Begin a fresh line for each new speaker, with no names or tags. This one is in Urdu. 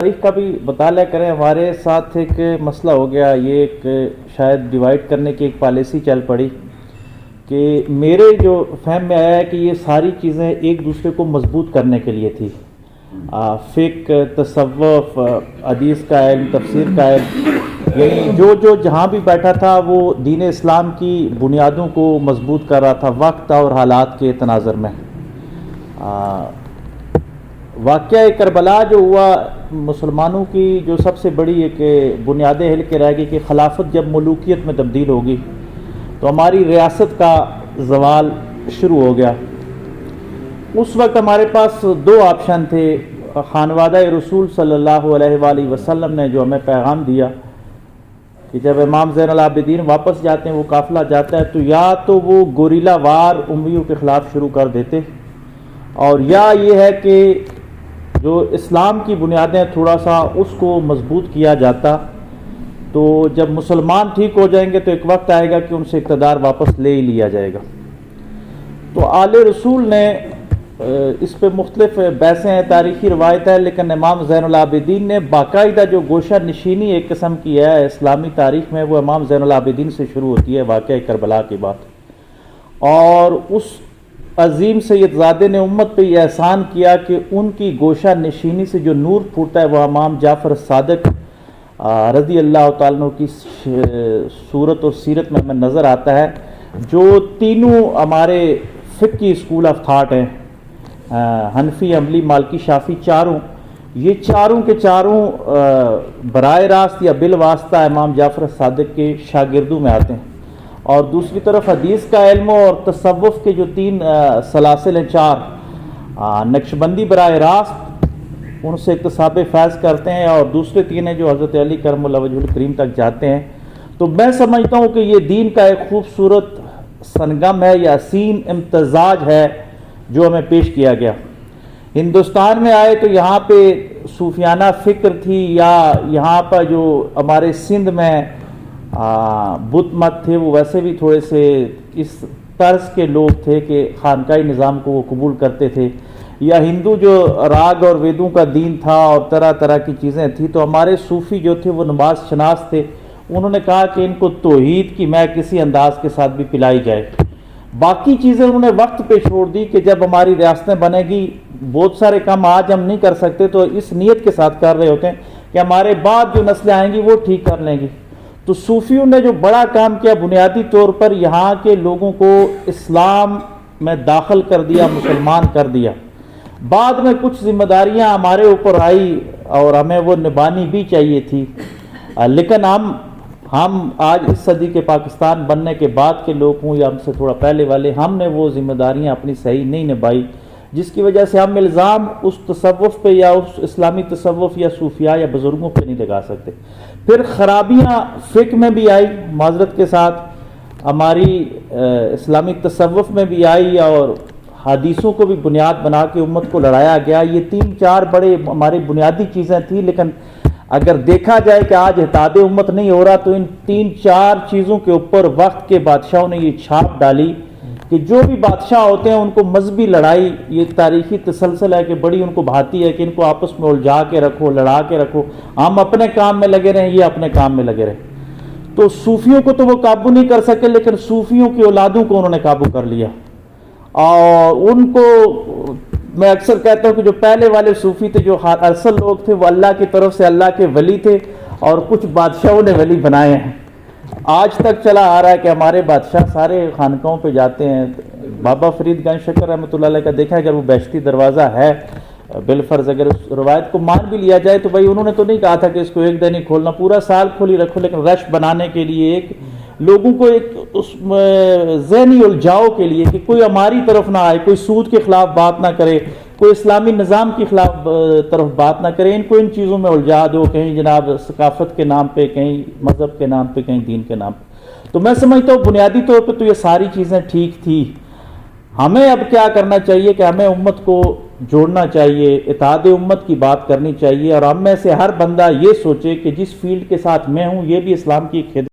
تاریخ کا بھی مطالعہ کریں. ہمارے ساتھ ایک مسئلہ ہو گیا، یہ ایک شاید ڈیوائڈ کرنے کی ایک پالیسی چل پڑی کہ میرے جو فہم میں آیا ہے کہ یہ ساری چیزیں ایک دوسرے کو مضبوط کرنے کے لیے تھی. فقہ، تصوف، حدیث کا علم، تفسیر کا علم، یعنی جو جہاں بھی بیٹھا تھا وہ دین اسلام کی بنیادوں کو مضبوط کر رہا تھا وقت اور حالات کے تناظر میں. واقعہ کربلا جو ہوا، مسلمانوں کی جو سب سے بڑی ایک بنیادیں ہل کے رہ گئی کہ خلافت جب ملوکیت میں تبدیل ہوگی تو ہماری ریاست کا زوال شروع ہو گیا. اس وقت ہمارے پاس دو آپشن تھے. خانوادہ رسول صلی اللہ علیہ وآلہ وسلم نے جو ہمیں پیغام دیا کہ جب امام زین العابدین واپس جاتے ہیں، وہ قافلہ جاتا ہے، تو یا تو وہ گوریلا وار امیوں کے خلاف شروع کر دیتے، اور یا یہ ہے کہ جو اسلام کی بنیادیں تھوڑا سا اس کو مضبوط کیا جاتا. تو جب مسلمان ٹھیک ہو جائیں گے تو ایک وقت آئے گا کہ ان سے اقتدار واپس لے ہی لیا جائے گا. تو آل رسول نے اس پہ مختلف بحثیں ہیں، تاریخی روایت ہے، لیکن امام زین العابدین نے باقاعدہ جو گوشہ نشینی ایک قسم کی ہے اسلامی تاریخ میں، وہ امام زین العابدین سے شروع ہوتی ہے واقعہ کربلا کی بات. اور اس عظیم سید زادے نے امت پہ یہ احسان کیا کہ ان کی گوشہ نشینی سے جو نور پھوٹتا ہے وہ امام جعفر صادق رضی اللہ تعالیٰ عنہ کی صورت اور سیرت میں ہمیں نظر آتا ہے. جو تینوں ہمارے فقہی اسکول آف تھاٹ ہیں، حنفی، عملی، مالکی، شافی، یہ چاروں کے چاروں براہ راست یا بالواسطہ امام جعفر صادق کے شاگردوں میں آتے ہیں. اور دوسری طرف حدیث کا علم اور تصوف کے جو تین سلاسل ہیں، چار، نقشبندی براہ راست ان سے اکتساب فیض کرتے ہیں، اور دوسرے تین ہیں جو حضرت علی کرم اللہ وجہ الکریم تک جاتے ہیں. تو میں سمجھتا ہوں کہ یہ دین کا ایک خوبصورت سنگم ہے یا حسین امتزاج ہے جو ہمیں پیش کیا گیا. ہندوستان میں آئے تو یہاں پہ صوفیانہ فکر تھی، یا یہاں پر جو ہمارے سندھ میں بت مت تھے وہ ویسے بھی تھوڑے سے اس طرز کے لوگ تھے کہ خانقاہی نظام کو وہ قبول کرتے تھے، یا ہندو جو راگ اور ویدوں کا دین تھا اور طرح طرح کی چیزیں تھیں. تو ہمارے صوفی جو تھے وہ نماز شناس تھے، انہوں نے کہا کہ ان کو توحید کی میں کسی انداز کے ساتھ بھی پلائی جائے. باقی چیزیں انہوں نے وقت پہ چھوڑ دی کہ جب ہماری ریاستیں بنے گی بہت سارے کام آج ہم نہیں کر سکتے تو اس نیت کے ساتھ کر رہے ہوتے ہیں کہ ہمارے بعد جو نسلیں آئیں گی وہ ٹھیک کر لیں گی. تو صوفیوں نے جو بڑا کام کیا، بنیادی طور پر یہاں کے لوگوں کو اسلام میں داخل کر دیا، مسلمان کر دیا. بعد میں کچھ ذمہ داریاں ہمارے اوپر آئی اور ہمیں وہ نبھانی بھی چاہیے تھی، لیکن ہم آج اس صدی کے پاکستان بننے کے بعد کے لوگ ہوں یا ہم سے تھوڑا پہلے والے، ہم نے وہ ذمہ داریاں اپنی صحیح نہیں نبھائی، جس کی وجہ سے ہم الزام اس تصوف پہ یا اس اسلامی تصوف یا صوفیاء یا بزرگوں پہ نہیں لگا سکتے. پھر خرابیاں فقہ میں بھی آئی، معذرت کے ساتھ ہماری اسلامی تصوف میں بھی آئی، اور حدیثوں کو بھی بنیاد بنا کے امت کو لڑایا گیا. یہ تین چار بڑے ہماری بنیادی چیزیں تھیں، لیکن اگر دیکھا جائے کہ آج اتحاد امت نہیں ہو رہا تو ان تین چار چیزوں کے اوپر وقت کے بادشاہوں نے یہ چھاپ ڈالی کہ جو بھی بادشاہ ہوتے ہیں ان کو مذہبی لڑائی، یہ تاریخی تسلسل ہے کہ بڑی ان کو بھاتی ہے کہ ان کو آپس میں الجھا کے رکھو، لڑا کے رکھو، ہم اپنے کام میں لگے رہیں، یہ اپنے کام میں لگے رہیں. تو صوفیوں کو تو وہ قابو نہیں کر سکے، لیکن صوفیوں کی اولادوں کو انہوں نے قابو کر لیا. اور ان کو میں اکثر کہتا ہوں کہ جو پہلے والے صوفی تھے، جو اصل لوگ تھے، وہ اللہ کی طرف سے اللہ کے ولی تھے، اور کچھ بادشاہوں نے ولی بنائے ہیں. آج تک چلا آ رہا ہے کہ ہمارے بادشاہ سارے خانقاہوں پہ جاتے ہیں. بابا فرید گنج شکر رحمۃ اللہ علیہ کا دیکھا ہے، اگر وہ بیشتی دروازہ ہے بالفرض اگر اس روایت کو مان بھی لیا جائے تو بھائی انہوں نے تو نہیں کہا تھا کہ اس کو ایک دن ہی کھولنا، پورا سال کھولی رکھو، لیکن رش بنانے کے لیے، ایک لوگوں کو ایک اس ذہنی الجھاؤ کے لیے کہ کوئی ہماری طرف نہ آئے، کوئی سود کے خلاف بات نہ کرے، کوئی اسلامی نظام کے خلاف طرف بات نہ کرے، ان کو ان چیزوں میں الجھا دو، کہیں جناب ثقافت کے نام پہ، کہیں مذہب کے نام پہ، کہیں دین کے نام پہ. تو میں سمجھتا ہوں بنیادی طور پہ تو یہ ساری چیزیں ٹھیک تھی. ہمیں اب کیا کرنا چاہیے کہ ہمیں امت کو جوڑنا چاہیے، اتحاد امت کی بات کرنی چاہیے، اور ہم میں سے ہر بندہ یہ سوچے کہ جس فیلڈ کے ساتھ میں ہوں یہ بھی اسلام کی خدمت